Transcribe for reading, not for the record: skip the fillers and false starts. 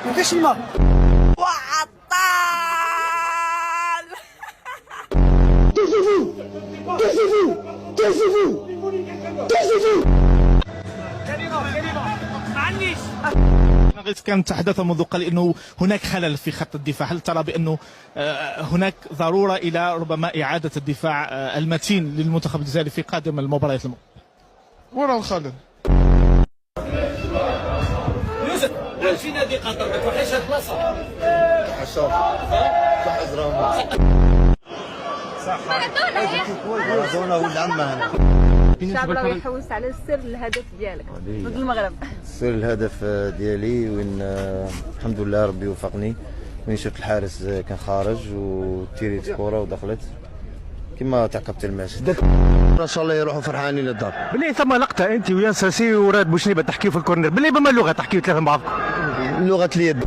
ما فيش الماء. وعطال. كان تحدث منذ قليل أنه هناك خلل في خط الدفاع، هل ترى بأنه هناك ضرورة إلى ربما إعادة الدفاع المتين للمنتخب الجزائري في قادم المباريات وين الخلل؟ يوسف في نادي قطر ما توحش هاد البلاصه. حشاف صح زرامه صح زونه ولا عمه هنا. الشعب راه يحوس على السر الهدف ديالك ضد المغرب. سر الهدف ديالي وين الحمد لله ربي وفقني، وين شفت الحارس كان خارج وتيريت كره ودخلت كما تعقبت الماتش. ان شاء الله يروحوا فرحانين للدار. بلي ثم لقطه انت ويا ساسي وراد بوشنيبه تحكيوا في الكورنر، بلي بما اللغه تحكيوا ثلاثه مع بعضكم؟ لغه اليد.